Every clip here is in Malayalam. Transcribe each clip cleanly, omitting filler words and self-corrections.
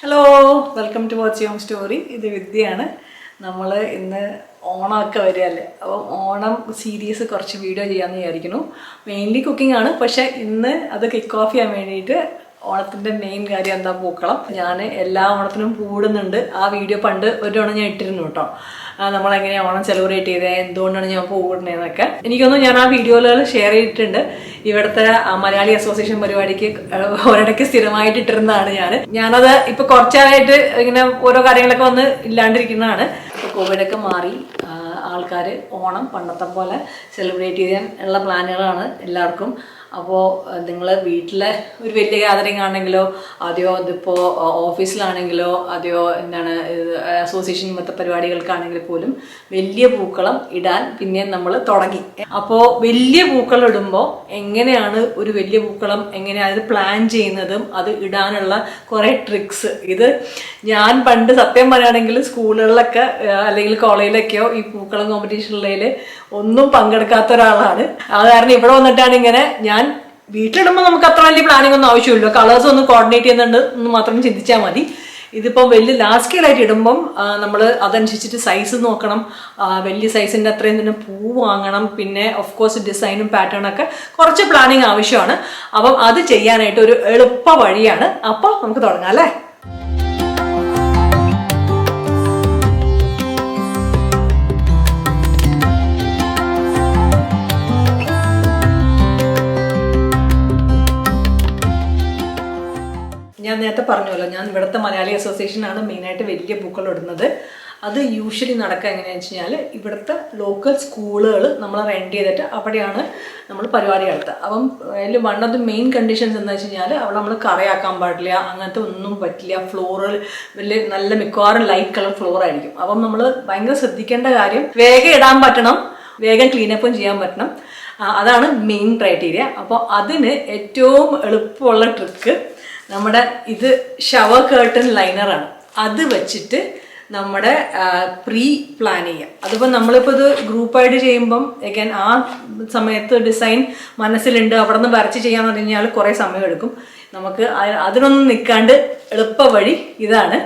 Hello, welcome to watch young story. ഇത് വിദ്യയാണ്. നമ്മൾ ഇന്ന് ഓണമൊക്കെ വരികയല്ലേ, അപ്പം ഓണം സീരീസ് കുറച്ച് വീഡിയോ ചെയ്യാമെന്ന് വിചാരിക്കുന്നു. മെയിൻലി കുക്കിംഗ് ആണ്, പക്ഷേ ഇന്ന് അത് കിക്ക് ഓഫ് ചെയ്യാൻ വേണ്ടിയിട്ട് ഓണത്തിൻ്റെ മെയിൻ കാര്യം എന്താ, പൂക്കളം. ഞാൻ എല്ലാ ഓണത്തിനും പൂടുന്നുണ്ട്. ആ വീഡിയോ പണ്ട് ഒരു തവണ ഞാൻ ഇട്ടിരുന്നു കേട്ടോ. നമ്മളെങ്ങനെയാണ് ഓണം സെലിബ്രേറ്റ് ചെയ്തത്, എന്തുകൊണ്ടാണ് ഞാൻ പൂവിടുന്നതെന്നൊക്കെ എനിക്കൊന്നും ഞാൻ ആ വീഡിയോകൾ ഷെയർ ചെയ്തിട്ടുണ്ട്. ഇവിടുത്തെ മലയാളി അസോസിയേഷൻ പരിപാടിക്ക് ഒരിടയ്ക്ക് സ്ഥിരമായിട്ട് ഇട്ടിരുന്നതാണ് ഞാനത് ഇപ്പോൾ കുറച്ചായിട്ട് ഇങ്ങനെ ഓരോ കാര്യങ്ങളൊക്കെ വന്ന് ഇല്ലാണ്ടിരിക്കുന്നതാണ്. ഇപ്പോൾ കോവിഡൊക്കെ മാറി ആൾക്കാർ ഓണം പണ്ടത്തെ പോലെ സെലിബ്രേറ്റ് ചെയ്യാൻ ഉള്ള പ്ലാനുകളാണ് എല്ലാവർക്കും. അപ്പോൾ നിങ്ങൾ വീട്ടിലെ ഒരു വലിയ ഗാദറിങ് ആണെങ്കിലോ, അതെയോ ഇതിപ്പോൾ ഓഫീസിലാണെങ്കിലോ, അതെയോ എന്താണ് അസോസിയേഷൻ മറ്റു പരിപാടികൾക്കാണെങ്കിൽ പോലും വലിയ പൂക്കളം ഇടാൻ പിന്നെ നമ്മൾ തുടങ്ങി. അപ്പോൾ വലിയ പൂക്കളം ഇടുമ്പോൾ എങ്ങനെയാണ് ഒരു വലിയ പൂക്കളം എങ്ങനെയാണ് അത് പ്ലാൻ ചെയ്യുന്നതും അത് ഇടാനുള്ള കുറേ ട്രിക്സ്. ഇത് ഞാൻ പണ്ട് സത്യം പറയുകയാണെങ്കിൽ സ്കൂളുകളിലൊക്കെ അല്ലെങ്കിൽ കോളേജിലൊക്കെയോ ഈ പൂക്കളം കോമ്പറ്റീഷനിൽ ഒന്നും പങ്കെടുക്കാത്ത ഒരാളാണ്. അത് കാരണം ഇവിടെ വന്നിട്ടാണ് ഇങ്ങനെ ഞാൻ വീട്ടിലിടുമ്പോൾ നമുക്ക് അത്ര വലിയ പ്ലാനിങ് ഒന്നും ആവശ്യമില്ല. കളേഴ്സ് ഒന്ന് കോർഡിനേറ്റ് ചെയ്യുന്നുണ്ട് എന്ന് മാത്രം ചിന്തിച്ചാൽ മതി. ഇതിപ്പോൾ വലിയ ലാർജ് സ്കെയിലായിട്ട് ഇടുമ്പം നമ്മൾ അതനുസരിച്ചിട്ട് സൈസ് നോക്കണം, വലിയ സൈസിൻ്റെ അത്രയും തന്നെ പൂ വാങ്ങണം, പിന്നെ ഓഫ് കോഴ്സ് ഡിസൈനും പാറ്റേണൊക്കെ കുറച്ച് പ്ലാനിങ് ആവശ്യമാണ്. അപ്പം അത് ചെയ്യാനായിട്ട് ഒരു എളുപ്പ വഴിയാണ്. അപ്പോൾ നമുക്ക് തുടങ്ങാം അല്ലേ. ഞാൻ നേരത്തെ പറഞ്ഞല്ലോ, ഞാൻ ഇവിടുത്തെ മലയാളി അസോസിയേഷനാണ് മെയിനായിട്ട് വലിയ പൂക്കളം ഇടുന്നത്. അത് യൂഷ്വലി നടക്കുക എങ്ങനെയാണെന്ന് വെച്ച് കഴിഞ്ഞാൽ ഇവിടുത്തെ ലോക്കൽ സ്കൂളുകൾ നമ്മൾ റെൻറ്റ് ചെയ്തിട്ട് അവിടെയാണ് നമ്മൾ പരിപാടി നടത്തുക. അപ്പം അതിൽ one of the main conditions എന്താ വെച്ച് കഴിഞ്ഞാൽ അവിടെ നമ്മൾ കറയാക്കാൻ പാടില്ല, അങ്ങനത്തെ ഒന്നും പറ്റില്ല. ഫ്ലോറിൽ വലിയ നല്ല മിക്കവാറും ലൈറ്റ് കളർ ഫ്ലോർ ആയിരിക്കും. അപ്പം നമ്മൾ ഭയങ്കര ശ്രദ്ധിക്കേണ്ട കാര്യം വേഗം ഇടാൻ പറ്റണം, വേഗം ക്ലീനപ്പും ചെയ്യാൻ പറ്റണം. അതാണ് മെയിൻ ക്രൈറ്റീരിയ. അപ്പോൾ അതിന് ഏറ്റവും എളുപ്പമുള്ള ട്രിക്ക് നമ്മുടെ ഇത് ഷവർ കേർട്ടൻ ലൈനറാണ്. അത് വെച്ചിട്ട് നമ്മുടെ പ്രീ പ്ലാൻ ചെയ്യാം. അതിപ്പോൾ നമ്മളിപ്പോൾ ഇത് ഗ്രൂപ്പായിട്ട് ചെയ്യുമ്പം എഗൈൻ ആ സമയത്ത് ഡിസൈൻ മനസ്സിലുണ്ട്, അവിടെ നിന്ന് വരച്ച് ചെയ്യാന്ന് പറഞ്ഞു കഴിഞ്ഞാൽ കുറേ സമയം എടുക്കും. നമുക്ക് അതിനൊന്നും നിൽക്കാണ്ട് എളുപ്പ വഴി ഇതാണ്.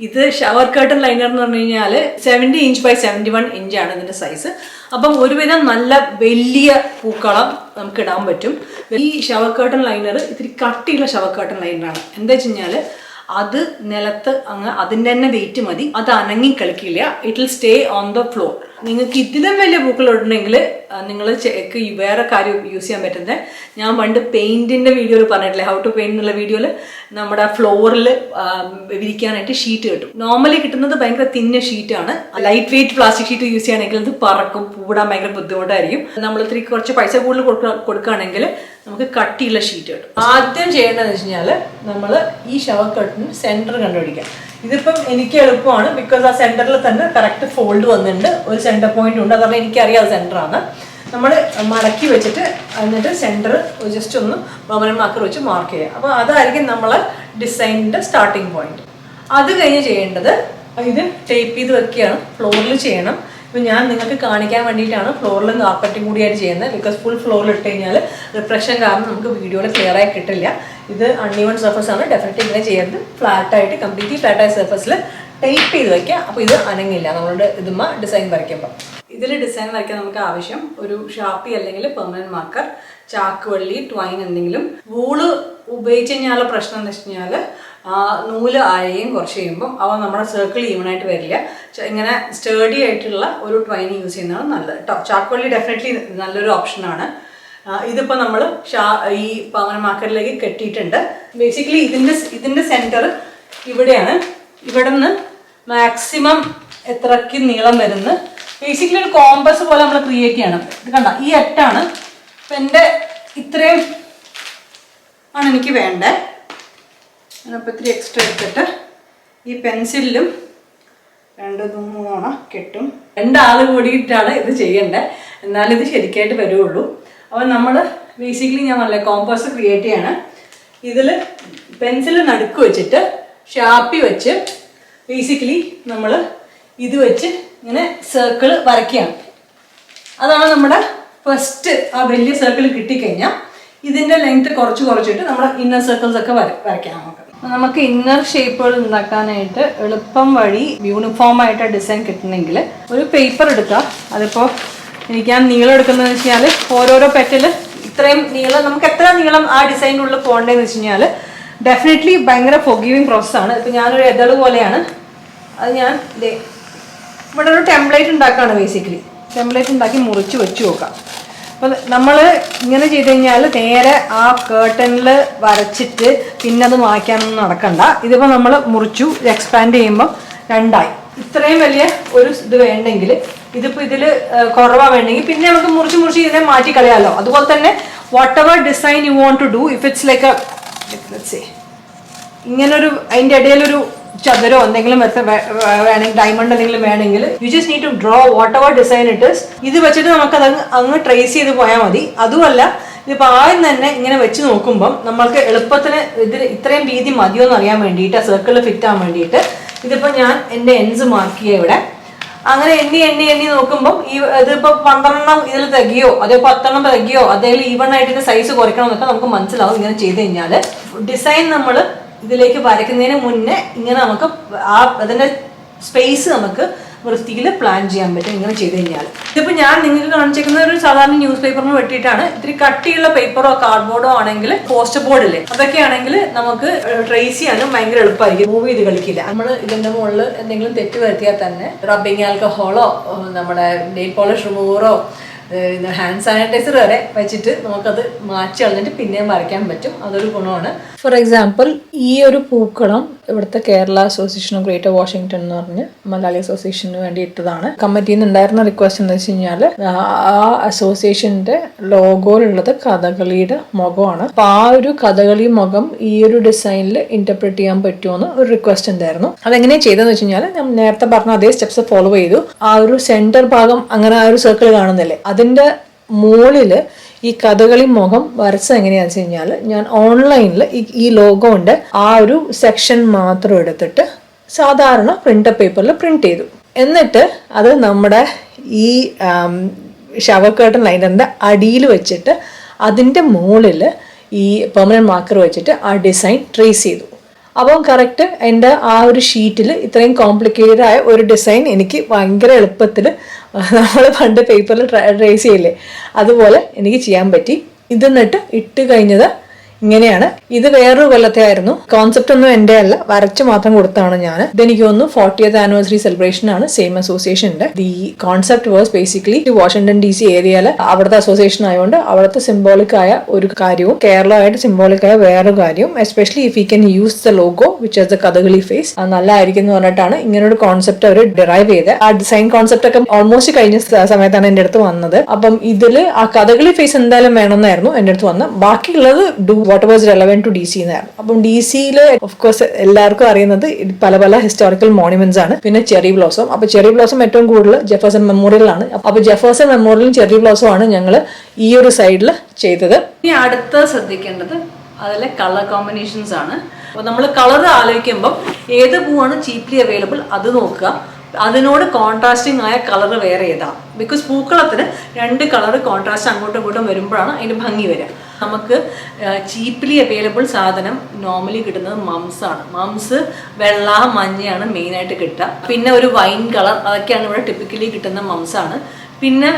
ഇത് ഷവർ കേർട്ടൻ ലൈനർ എന്ന് പറഞ്ഞു കഴിഞ്ഞാൽ 70 ഇഞ്ച് ബൈ 71 ഇഞ്ചാണ് ഇതിൻ്റെ സൈസ്. അപ്പം ഒരുവിധം നല്ല വലിയ പൂക്കളം നമുക്ക് ഇടാൻ പറ്റും. ഈ ഷവർ കേർട്ടൻ ലൈനർ ഇത്തിരി കട്ടിയുള്ള ഷവർ കേർട്ടൻ ലൈനറാണ്. എന്താ വെച്ച് കഴിഞ്ഞാൽ അത് നിലത്ത് അങ്ങ് അതിൻ്റെ തന്നെ വെയിറ്റ് മതി, അത് അനങ്ങി കളിക്കില്ല. It will stay on the floor. നിങ്ങൾക്ക് ഇതിലും വലിയ പൂക്കളം ഇടണമെങ്കിൽ നിങ്ങൾ വേറെ കാര്യം യൂസ് ചെയ്യാൻ പറ്റുന്നത്, ഞാൻ പണ്ട് പെയിൻറ്റിൻ്റെ വീഡിയോയിൽ പറഞ്ഞിട്ടില്ലേ, ഹൗ ടു പെയിൻറ്റ് എന്നുള്ള വീഡിയോയിൽ നമ്മുടെ ഫ്ലോറിൽ വിരിക്കാനായിട്ട് ഷീറ്റ് കിട്ടും. നോർമലി കിട്ടുന്നത് ഭയങ്കര തിന്ന ഷീറ്റാണ്. Light weight plastic sheet use ചെയ്യുകയാണെങ്കിൽ അത് പറക്കും, പൂടാൻ ഭയങ്കര ബുദ്ധിമുട്ടായിരിക്കും. നമ്മൾ ഇത്തിരി കുറച്ച് പൈസ കൂടുതൽ കൊടുക്കുകയാണെങ്കിൽ നമുക്ക് കട്ടിയുള്ള ഷീറ്റ് കിട്ടും. ആദ്യം ചെയ്യേണ്ടതെന്ന് വെച്ച് കഴിഞ്ഞാൽ നമ്മൾ ഈ ഷവർ കർട്ടന് സെൻറ്റർ കണ്ടുപിടിക്കാം. ഇതിപ്പം എനിക്ക് എളുപ്പമാണ്, ബിക്കോസ് ആ സെൻറ്ററിൽ തന്നെ കറക്റ്റ് ഫോൾഡ് വന്നിട്ടുണ്ട്, ഒരു സെൻറ്റർ പോയിന്റ് ഉണ്ട്. അതുകൊണ്ട് എനിക്കറിയാം അത് സെൻറ്ററാണ്. നമ്മൾ മടക്കി വെച്ചിട്ട് എന്നിട്ട് സെൻറ്റർ ജസ്റ്റ് ഒന്ന് പെർമനന്റ് മാർക്കർ വെച്ച് മാർക്ക് ചെയ്യുക. അപ്പോൾ അതായിരിക്കും നമ്മളെ ഡിസൈനിൻ്റെ സ്റ്റാർട്ടിങ് പോയിന്റ്. അത് കഴിഞ്ഞ് ചെയ്യേണ്ടത് ഇത് ടേപ്പ് ചെയ്ത് വെക്കുകയാണ്, ഫ്ലോറിൽ ചെയ്യണം. ഇപ്പം ഞാൻ നിങ്ങൾക്ക് കാണിക്കാൻ വേണ്ടിയിട്ടാണ് ഫ്ലോറിലും കാർപ്പറ്റും കൂടിയായിട്ട് ചെയ്യുന്നത്. ബിക്കോസ് ഫുൾ ഫ്ലോറിൽ ഇട്ട് കഴിഞ്ഞാൽ റിഫ്ലക്ഷൻ കാരണം നമുക്ക് വീഡിയോയിൽ ക്ലിയർ ആയി കിട്ടില്ല. ഇത് അൺഈവൺ സർഫസ് ആണ്, ഡെഫിനറ്റ്ലി ഇങ്ങനെ ചെയ്യരുത്. ഫ്ലാറ്റായിട്ട് കംപ്ലീറ്റ്ലി ഫ്ലാറ്റായ സർഫസിൽ ടൈപ്പ് ചെയ്ത് വയ്ക്കുക. അപ്പോൾ ഇത് അനങ്ങില്ല നമ്മളുടെ ഇതുമ്മ ഡിസൈൻ വരയ്ക്കുമ്പോൾ. ഇതിൽ ഡിസൈൻ വരയ്ക്കാൻ നമുക്ക് ആവശ്യം ഒരു ഷാർപ്പി അല്ലെങ്കിൽ പെർമനന്റ് മാർക്കർ, ചാക്കുവള്ളി, ട്വൈൻ എന്തെങ്കിലും. വൂള് ഉപയോഗിച്ച് കഴിഞ്ഞാലുള്ള പ്രശ്നം എന്ന് വെച്ച് കഴിഞ്ഞാൽ നൂല് ആയെയും കുറച്ച് കഴിയുമ്പം അവ നമ്മുടെ സർക്കിൾ ഈവനായിട്ട് വരില്ല. ഇങ്ങനെ സ്റ്റേഡി ആയിട്ടുള്ള ഒരു ട്വൈൻ യൂസ് ചെയ്യുന്നതാണ് നല്ലത് കേട്ടോ. ചാക്കുവള്ളി ഡെഫിനറ്റ്ലി നല്ലൊരു ഓപ്ഷനാണ്. ഇതിപ്പോൾ നമ്മൾ ഈ പെർമനന്റ് മാർക്കറിലേക്ക് കെട്ടിയിട്ടുണ്ട്. ബേസിക്കലി ഇതിൻ്റെ സെൻറ്റർ ഇവിടെയാണ്. ഇവിടെ നിന്ന് മാക്സിമം എത്രയ്ക്ക് നീളം വരുന്നത് ബേസിക്കലി ഒരു കോമ്പസ് പോലെ നമ്മൾ ക്രിയേറ്റ് ചെയ്യണം. ഇത് കണ്ട ഈ അറ്റാണ്. അപ്പം എൻ്റെ ഇത്രയും ആണ് എനിക്ക് വേണ്ടത്. ഞാനപ്പോൾ ഇത്തിരി എക്സ്ട്രാ എടുത്തിട്ട് ഈ പെൻസിലും 2-3 തവണ കെട്ടും. 2 ആൾ കൂടിയിട്ടാണ് ഇത് ചെയ്യേണ്ടത്, എന്നാലും ഇത് ശരിക്കായിട്ട് വരുള്ളൂ. അപ്പോൾ നമ്മൾ ബേസിക്കലി ഞാൻ നല്ല കോമ്പസ് ക്രിയേറ്റ് ചെയ്യണം. ഇതിൽ പെൻസിൽ നടുക്ക് വെച്ചിട്ട് ഷാർപ്പി വെച്ച് ബേസിക്കലി നമ്മൾ ഇത് വെച്ച് ഇങ്ങനെ സർക്കിൾ വരയ്ക്കുകയാണ്. അതാണ് നമ്മുടെ ഫസ്റ്റ്. ആ വലിയ സർക്കിൾ കിട്ടിക്കഴിഞ്ഞാൽ ഇതിൻ്റെ ലെങ്ത് കുറച്ചിട്ട് നമ്മുടെ ഇന്നർ സർക്കിൾസ് ഒക്കെ വരയ്ക്കാം നമുക്ക്. നമുക്ക് ഇന്നർ ഷേപ്പുകൾ ഉണ്ടാക്കാനായിട്ട് എളുപ്പം വഴി യൂണിഫോം ആയിട്ട് ഡിസൈൻ കിട്ടണമെങ്കിൽ ഒരു പേപ്പർ എടുക്കുക. അതിപ്പോൾ എനിക്ക് ഞാൻ നീളം എടുക്കുന്നതെന്ന് വെച്ച് കഴിഞ്ഞാൽ ഓരോരോ പെറ്റൽ ഇത്രയും നീളം, നമുക്ക് എത്ര നീളം ആ ഡിസൈനുള്ളിൽ പോകേണ്ടതെന്ന് വെച്ച് കഴിഞ്ഞാൽ ഡെഫിനറ്റ്ലി ഭയങ്കര ഫൊഗീവിങ് പ്രോസസ്സാണ്. ഇപ്പം ഞാനൊരു എതള് പോലെയാണ്, അത് ഞാൻ ഇവിടെ ഒരു ടെംപ്ലേറ്റ് ഉണ്ടാക്കുകയാണ്. ബേസിക്കലി ടെംപ്ലേറ്റ് ഉണ്ടാക്കി മുറിച്ച് വെച്ച് നോക്കാം. അപ്പോൾ നമ്മൾ ഇങ്ങനെ ചെയ്ത് കഴിഞ്ഞാൽ നേരെ ആ കേർട്ടനിൽ വരച്ചിട്ട് പിന്നെ അത് മായ്ക്കാനൊന്നും നടക്കണ്ട. ഇതിപ്പോൾ നമ്മൾ മുറിച്ചു, ഇത് എക്സ്പാൻഡ് ചെയ്യുമ്പോൾ രണ്ടായി. ഇത്രയും വലിയ ഒരു ഇത് വേണ്ടെങ്കിൽ, ഇതിപ്പോൾ ഇതിൽ കുറവാണ് വേണ്ടെങ്കിൽ പിന്നെ നമുക്ക് മുറിച്ച് ഇതിനെ മാറ്റി കളയാമല്ലോ. അതുപോലെ തന്നെ whatever design you want to do, if it's like ഇങ്ങനൊരു അതിൻ്റെ ഇടയിലൊരു ചതുരോ എന്തെങ്കിലും വേണമെങ്കിൽ ഡയമണ്ട് എന്തെങ്കിലും വേണമെങ്കിൽ you just need to draw whatever design it is. ഇത് വെച്ചിട്ട് നമുക്കത് അങ്ങ് ട്രേസ് ചെയ്ത് പോയാൽ മതി. അതുമല്ല, ഇതിപ്പോൾ ആദ്യം തന്നെ ഇങ്ങനെ വെച്ച് നോക്കുമ്പം നമ്മൾക്ക് എളുപ്പത്തിന് ഇതിൽ ഇത്രയും വീതി മതിയോ എന്ന് അറിയാൻ വേണ്ടിയിട്ട്, സർക്കിളിൽ ഫിറ്റ് ആവാൻ വേണ്ടിയിട്ട് ഇതിപ്പോൾ ഞാൻ എൻ്റെ എൻസ് മാർക്ക് ചെയ്യുക ഇവിടെ. അങ്ങനെ എണ്ണി നോക്കുമ്പം ഇതിപ്പോൾ 12 ഇതിൽ തികയോ അതോ 10 തികയോ അതേപോലെ ഈവൺ ആയിട്ട് ഇത് സൈസ് കുറയ്ക്കണം എന്നൊക്കെ നമുക്ക് മനസ്സിലാവും. ഇങ്ങനെ ചെയ്ത് കഴിഞ്ഞാൽ ഡിസൈൻ നമ്മൾ ഇതിലേക്ക് വരയ്ക്കുന്നതിന് മുന്നേ ഇങ്ങനെ നമുക്ക് അതിൻ്റെ സ്പേസ് നമുക്ക് വൃത്തിയിൽ പ്ലാൻ ചെയ്യാൻ പറ്റും ഇങ്ങനെ ചെയ്ത് കഴിഞ്ഞാൽ. ഇതിപ്പോൾ ഞാൻ നിങ്ങൾക്ക് കാണിച്ചിരിക്കുന്ന ഒരു സാധാരണ ന്യൂസ് പേപ്പറിന് വെട്ടിയിട്ടാണ്. ഇത്തിരി കട്ടിയുള്ള പേപ്പറോ കാർഡ്ബോർഡോ ആണെങ്കിൽ, പോസ്റ്റർ ബോർഡില്ലേ, അതൊക്കെ ആണെങ്കിൽ നമുക്ക് ട്രേസ് ചെയ്യാനും ഭയങ്കര എളുപ്പമായിരിക്കും. മൂവ് ചെയ്ത് കളിക്കില്ല. നമ്മൾ ഇതിൻ്റെ മുകളിൽ എന്തെങ്കിലും തെറ്റ് വരുത്തിയാൽ തന്നെ റബ്ബിങ് ആൽക്കഹോളോ നമ്മുടെ നെയിൽ പോളിഷ് റിമൂവറോ ഹാൻഡ് സാനിറ്റൈസർ വരെ വെച്ചിട്ട് നമുക്കത് മാറ്റി കളഞ്ഞിട്ട് പിന്നെയും വരയ്ക്കാൻ പറ്റും. അതൊരു ഗുണമാണ്. ഫോർ എക്സാമ്പിൾ, ഈ ഒരു പൂക്കളം ഇവിടുത്തെ Kerala association of greater Washington എന്ന് പറഞ്ഞ് മലയാളി അസോസിയേഷന് വേണ്ടി ഇട്ടതാണ്. കമ്മിറ്റിയിൽ നിന്ന് ഉണ്ടായിരുന്ന റിക്വസ്റ്റ് എന്ന് വെച്ച് കഴിഞ്ഞാൽ ആ അസോസിയേഷന്റെ ലോഗോയിലുള്ളത് കഥകളിയുടെ മുഖമാണ്. അപ്പൊ ആ ഒരു കഥകളി മുഖം ഈ ഒരു ഡിസൈനിൽ ഇന്റർപ്രറ്റ് ചെയ്യാൻ പറ്റുമെന്ന് ഒരു റിക്വസ്റ്റ് ഉണ്ടായിരുന്നു. അതെങ്ങനെയാണ് ചെയ്തതെന്ന് വെച്ച് കഴിഞ്ഞാൽ ഞാൻ നേരത്തെ പറഞ്ഞ അതേ സ്റ്റെപ്സ് ഫോളോ ചെയ്തു. ആ ഒരു സെന്റർ ഭാഗം അങ്ങനെ ആ ഒരു സർക്കിൾ കാണുന്നില്ലേ, അതിന്റെ മുകളിൽ ഈ കഥകളി മുഖം വരച്ചത് എങ്ങനെയാണെന്ന് വെച്ച് കഴിഞ്ഞാൽ ഞാൻ ഓൺലൈനിൽ ഈ ലോഗോന്റെ ആ ഒരു സെക്ഷൻ മാത്രം എടുത്തിട്ട് സാധാരണ പ്രിന്റർ പേപ്പറിൽ പ്രിന്റ് ചെയ്തു. എന്നിട്ട് അത് നമ്മുടെ ഈ ഷവർ കർട്ടൻ ലൈനറിന്റെ അടിയിൽ വെച്ചിട്ട് അതിൻ്റെ മുകളിൽ ഈ പെർമനന്റ് മാർക്കർ വെച്ചിട്ട് ആ ഡിസൈൻ ട്രേസ് ചെയ്തു. അപ്പം കറക്റ്റ് എൻ്റെ ആ ഒരു ഷീറ്റിൽ ഇത്രയും കോംപ്ലിക്കേറ്റഡ് ആയ ഒരു ഡിസൈൻ എനിക്ക് ഭയങ്കര എളുപ്പത്തിൽ നമ്മൾ പണ്ട് പേപ്പറിൽ ട്രേസ് ചെയ്യില്ലേ, അതുപോലെ എനിക്ക് ചെയ്യാൻ പറ്റി. ഇതെന്നിട്ട് ഇട്ട് കഴിഞ്ഞത് ഇങ്ങനെയാണ്. ഇത് വേറൊരു കൊല്ലത്തെ ആയിരുന്നു. കോൺസെപ്റ്റ് ഒന്നും എൻ്റെ അല്ല, വരച്ച് മാത്രം കൊടുത്താണ് ഞാൻ. ഇതെനിക്ക് തോന്നുന്നു 40th ആനിവേഴ്സറി സെലിബ്രേഷൻ ആണ് സെയിം അസോസിയേഷന്റെ. The concept was basically Washington DC ഏരിയയിൽ അവിടുത്തെ അസോസിയേഷൻ ആയതുകൊണ്ട് അവിടുത്തെ സിംബോളിക് ആയ ഒരു കാര്യവും കേരളമായിട്ട് സിംബോളിക് ആയ വേറൊരു കാര്യവും, especially if you can use the logo which as the Kathakali face, അത് നല്ലതായിരിക്കും എന്ന് പറഞ്ഞിട്ടാണ് ഇങ്ങനൊരു കോൺസെപ്റ്റ് അവർ ഡിറൈവ് ചെയ്ത്. ആ ഡിസൈൻ കോൺസെപ്റ്റ് ഒക്കെ ഓൾമോസ്റ്റ് കഴിഞ്ഞ സമയത്താണ് എൻ്റെ അടുത്ത് വന്നത്. അപ്പം ഇതില് ആ കഥകളി ഫേസ് എന്തായാലും വേണമെന്നായിരുന്നു എൻ്റെ അടുത്ത് വന്നത്. ബാക്കിയുള്ളത് do what was relevant to DC എന്നായിരുന്നു. അപ്പം DC-യിൽ ഓഫ് കോഴ്സ് എല്ലാവർക്കും അറിയുന്നത് പല പല ഹിസ്റ്റോറിക്കൽ മോണുമെന്റ്സ് ആണ്. പിന്നെ ചെറി ബ്ലോസം. അപ്പൊ ചെറി ബ്ലോസം ഏറ്റവും കൂടുതൽ ജെഫേഴ്സൺ മെമ്മോറിയലാണ്. അപ്പൊ ജെഫേഴ്സൺ മെമ്മോറിയലും ചെറി ബ്ലോസം ആണ് ഞങ്ങൾ ഈ ഒരു സൈഡിൽ ചെയ്തത്. ഇനി അടുത്ത ശ്രദ്ധിക്കേണ്ടത് അതിലെ കളർ കോമ്പിനേഷൻസ് ആണ്. അപ്പൊ നമ്മൾ കളർ ആലോചിക്കുമ്പോൾ ഏത് പൂവാണ് ചീപ്ലി അവൈലബിൾ അത് നോക്കുക. അതിനോട് കോൺട്രാസ്റ്റിംഗ് ആയ കളർ വേറെ ഏതാ. ബിക്കോസ് പൂക്കളത്തിന് 2 കളർ കോൺട്രാസ്റ്റ് അങ്ങോട്ടും ഇങ്ങോട്ടും വരുമ്പോഴാണ് അതിന്റെ ഭംഗി വരിക. നമുക്ക് ചീപ്ലി അവൈലബിൾ സാധനം നോർമലി കിട്ടുന്നത് മംസ് ആണ്. മംസ് വെള്ള മഞ്ഞയാണ് മെയിനായിട്ട് കിട്ടുക. പിന്നെ ഒരു വൈൻ കളർ, അതൊക്കെയാണ് ഇവിടെ ടിപ്പിക്കലി കിട്ടുന്ന മംസ് ആണ്. പിന്നെ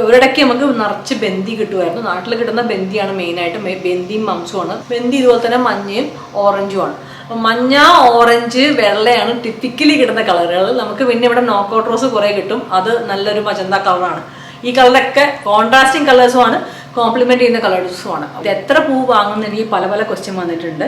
ഒരിടയ്ക്ക് നമുക്ക് നിറച്ച് ബന്ദി കിട്ടുമായിരുന്നു. നാട്ടിൽ കിട്ടുന്ന ബന്ദിയാണ് മെയിനായിട്ട്. ബന്ദിയും മംസുമാണ്. ബന്ദി ഇതുപോലെ തന്നെ മഞ്ഞയും ഓറഞ്ചും ആണ്. മഞ്ഞ, ഓറഞ്ച്, വെള്ളയാണ് ടിപ്പിക്കലി കിട്ടുന്ന കളറുകൾ. നമുക്ക് പിന്നെ ഇവിടെ നോക്കൗട്ട് റോസ് കുറേ കിട്ടും. അത് നല്ലൊരു മജന്ത കളറാണ്. ഈ കളറൊക്കെ കോൺട്രാസ്റ്റിംഗ് കളേഴ്സുമാണ്, കോംപ്ലിമെന്റ് ചെയ്യുന്ന കളേഴ്സുമാണ്. ഇത് എത്ര പൂ വാങ്ങുന്ന എനിക്ക് പല പല ക്വസ്റ്റ്യൻ വന്നിട്ടുണ്ട്.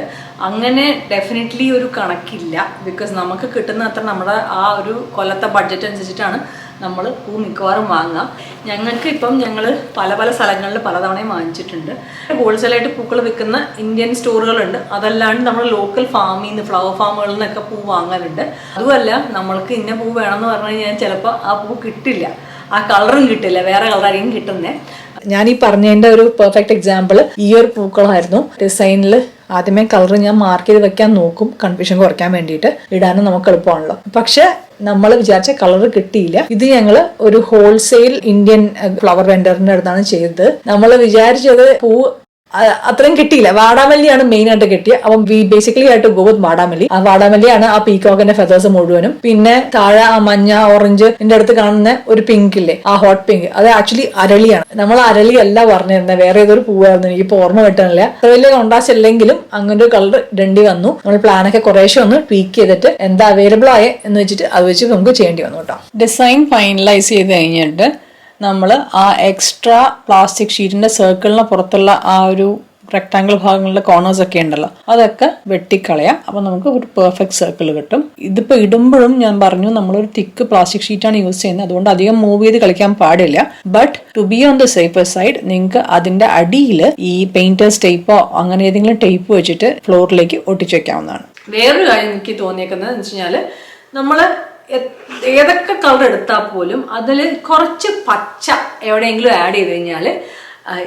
അങ്ങനെ ഡെഫിനറ്റ്ലി ഒരു കണക്കില്ല. ബിക്കോസ് നമുക്ക് കിട്ടുന്ന അത്ര നമ്മുടെ ആ ഒരു കൊല്ലത്തെ ബഡ്ജറ്റ് അനുസരിച്ചിട്ടാണ് നമ്മൾ പൂ മിക്കവാറും വാങ്ങുക. ഞങ്ങൾക്ക് ഇപ്പം ഞങ്ങൾ പല പല സ്ഥലങ്ങളിൽ പലതവണയും വാങ്ങിച്ചിട്ടുണ്ട്. ഹോൾസെയിലായിട്ട് പൂക്കൾ വിൽക്കുന്ന ഇന്ത്യൻ സ്റ്റോറുകളുണ്ട്. അതല്ലാണ്ട് നമ്മൾ ലോക്കൽ ഫാമിൽ നിന്ന്, ഫ്ലവർ ഫാമുകളിൽ നിന്നൊക്കെ പൂ വാങ്ങാറുണ്ട്. അതുമല്ല, നമ്മൾക്ക് ഇന്ന പൂ വേണമെന്ന് പറഞ്ഞു കഴിഞ്ഞാൽ ചിലപ്പോൾ ആ പൂ കിട്ടില്ല, ആ കളറും കിട്ടില്ല, വേറെ കളറായിരിക്കും കിട്ടുന്നത്. ഞാൻ ഈ പറഞ്ഞതിൻ്റെ ഒരു പെർഫെക്റ്റ് എക്സാമ്പിൾ ഈ ഒരു പൂക്കളായിരുന്നു. ഡിസൈനിൽ ആദ്യമേ കളർ ഞാൻ മാർക്ക് ചെയ്ത് വെക്കാൻ നോക്കും, കൺഫ്യൂഷൻ കുറയ്ക്കാൻ വേണ്ടിയിട്ട്. ഇടാനും നമുക്ക് എളുപ്പമാണല്ലോ. പക്ഷെ നമ്മൾ വിചാരിച്ച കളർ കിട്ടിയില്ല. ഇത് ഞങ്ങൾ ഒരു ഹോൾസെയിൽ ഇന്ത്യൻ ഫ്ലവർ വെൻഡറിന്റെ അടുത്താണ് ചെയ്തത്. നമ്മൾ വിചാരിച്ചത് പൂ അത്രയും കിട്ടിയില്ല. വാടാമല്ലിയാണ് മെയിൻ ആയിട്ട് കിട്ടിയത്. അപ്പം വി ബേസിക്കലി ആയിട്ട് ഗോ വിത്ത് വാടാമല്ലി. ആ വാടാമല്ലിയാണ് ആ പീകോക്കിന്റെ ഫെതേഴ്സ് മുഴുവനും. പിന്നെ താഴെ ആ മഞ്ഞ ഓറഞ്ച് അടുത്ത് കാണുന്ന ഒരു പിങ്ക് ഇല്ലേ, ആ ഹോട്ട് പിങ്ക്, അത് ആക്ച്വലി അരളിയാണ്. നമ്മൾ അരളിയല്ല പറഞ്ഞിരുന്നത്, വേറെ ഏതൊരു പൂവായിരുന്നു, എനിക്ക് ഓർമ്മ കിട്ടാനില്ല. അത്ര വലിയ കോൺട്രാസ്റ്റ് ഇല്ലെങ്കിലും അങ്ങനെ ഒരു കളർ ഇടേണ്ടി വന്നു. നമ്മൾ പ്ലാനൊക്കെ കുറേശ്ശെ ഒന്ന് ട്വീക്ക് ചെയ്തിട്ട് എന്താ അവൈലബിൾ ആയ എന്ന് വെച്ചിട്ട് അത് വെച്ച് നമുക്ക് ചെയ്യേണ്ടി വന്നു കേട്ടോ. ഡിസൈൻ ഫൈനലൈസ് ചെയ്ത് കഴിഞ്ഞിട്ട് നമ്മൾ ആ എക്സ്ട്രാ പ്ലാസ്റ്റിക് ഷീറ്റിന്റെ സർക്കിളിന് പുറത്തുള്ള ആ ഒരു റെക്ടാങ്കിൾ ഭാഗങ്ങളിലെ കോർണേഴ്സ് ഒക്കെ ഉണ്ടല്ലോ, അതൊക്കെ വെട്ടിക്കളയാം. അപ്പൊ നമുക്ക് ഒരു പെർഫെക്റ്റ് സർക്കിൾ കിട്ടും. ഇതിപ്പോ ഇടുമ്പോഴും ഞാൻ പറഞ്ഞു നമ്മളൊരു തിക്ക് പ്ലാസ്റ്റിക് ഷീറ്റാണ് യൂസ് ചെയ്യുന്നത്, അതുകൊണ്ട് അധികം മൂവ് ചെയ്ത് കളിക്കാൻ പാടില്ല. But to be on the safer side നിങ്ങൾക്ക് അതിന്റെ അടിയിൽ ഈ പെയിന്റേഴ്സ് ടേപ്പോ അങ്ങനെ ഏതെങ്കിലും ടേപ്പ് വെച്ചിട്ട് ഫ്ലോറിലേക്ക് ഒട്ടിച്ചു വെക്കാവുന്നതാണ്. വേറൊരു കാര്യം എനിക്ക് തോന്നിയേക്കുന്നത് എന്ന് വെച്ച് കഴിഞ്ഞാൽ നമ്മള് ഏതൊക്കെ കളർ എടുത്താൽ പോലും അതിൽ കുറച്ച് പച്ച എവിടെയെങ്കിലും ആഡ് ചെയ്ത് കഴിഞ്ഞാൽ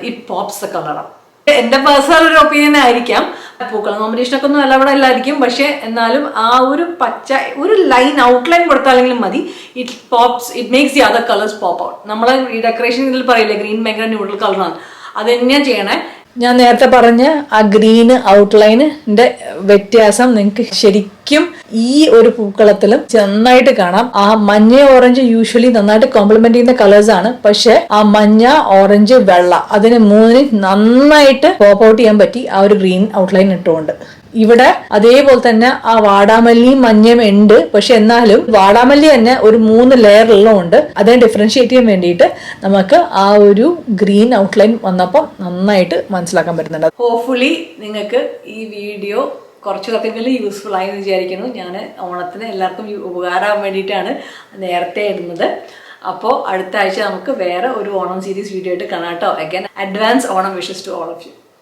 ഇറ്റ് പോപ്സ് ദ കളറാണ്. എന്റെ പേഴ്സണൽ ഒരു ഒപ്പീനിയൻ ആയിരിക്കാം. പൂക്കളം കോമ്പറ്റീഷനൊക്കെ ഒന്നും അല്ല ഇവിടെ എല്ലായിരിക്കും, പക്ഷെ എന്നാലും ആ ഒരു പച്ച ഒരു ലൈൻ ഔട്ട്ലൈൻ കൊടുത്താലെങ്കിലും മതി. It makes the other colours pop out. നമ്മളെ ഈ ഡെക്കറേഷൻ ഇതിൽ പറയില്ലേ ഗ്രീൻ ഭയങ്കര ന്യൂട്രൽ കളറാണ്, അത് തന്നെയാണ് ചെയ്യണേ. ഞാൻ നേരത്തെ പറഞ്ഞ ആ ഗ്രീൻ ഔട്ട്ലൈനിന്റെ വ്യത്യാസം നിങ്ങൾക്ക് ശരിക്കും ഈ ഒരു പൂക്കളത്തിലും നന്നായിട്ട് കാണാം. ആ മഞ്ഞ ഓറഞ്ച് യൂഷ്വലി നന്നായിട്ട് കോംപ്ലിമെന്റ് ചെയ്യുന്ന കളേഴ്സ് ആണ്, പക്ഷെ ആ മഞ്ഞ ഓറഞ്ച് വെള്ള അതിന് മൂന്നിന് നന്നായിട്ട് പോപ്പ് ഔട്ട് ചെയ്യാൻ പറ്റി ആ ഒരു ഗ്രീൻ ഔട്ട്ലൈൻ ഇട്ടുകൊണ്ട്. ഇവിടെ അതേപോലെ തന്നെ ആ വാടാമല്ലിയും മഞ്ഞയും ഉണ്ട്, പക്ഷെ എന്നാലും വാടാമല്ലി തന്നെ ഒരു 3 ലെയറിലുണ്ട്. അതിനെ ഡിഫറൻഷിയേറ്റ് ചെയ്യാൻ വേണ്ടിയിട്ട് നമുക്ക് ആ ഒരു ഗ്രീൻ ഔട്ട്ലൈൻ വന്നപ്പോൾ നന്നായിട്ട് മനസ്സിലാക്കാൻ പറ്റുന്നുണ്ട്. ഹോപ്പ്ഫുള്ളി നിങ്ങൾക്ക് ഈ വീഡിയോ കുറച്ചൊക്കെ യൂസ്ഫുൾ ആയി എന്ന് വിചാരിക്കുന്നു. ഞാൻ ഓണത്തിന് എല്ലാവർക്കും ഉപകാരമാകാൻ വേണ്ടിയിട്ടാണ് നേരത്തെ ഇടുന്നത്. അപ്പോൾ അടുത്ത ആഴ്ച നമുക്ക് വേറെ ഒരു ഓണം സീരീസ് വീഡിയോ ആയിട്ട് കാണാം കേട്ടോ. Again advance Onam wishes to all of U.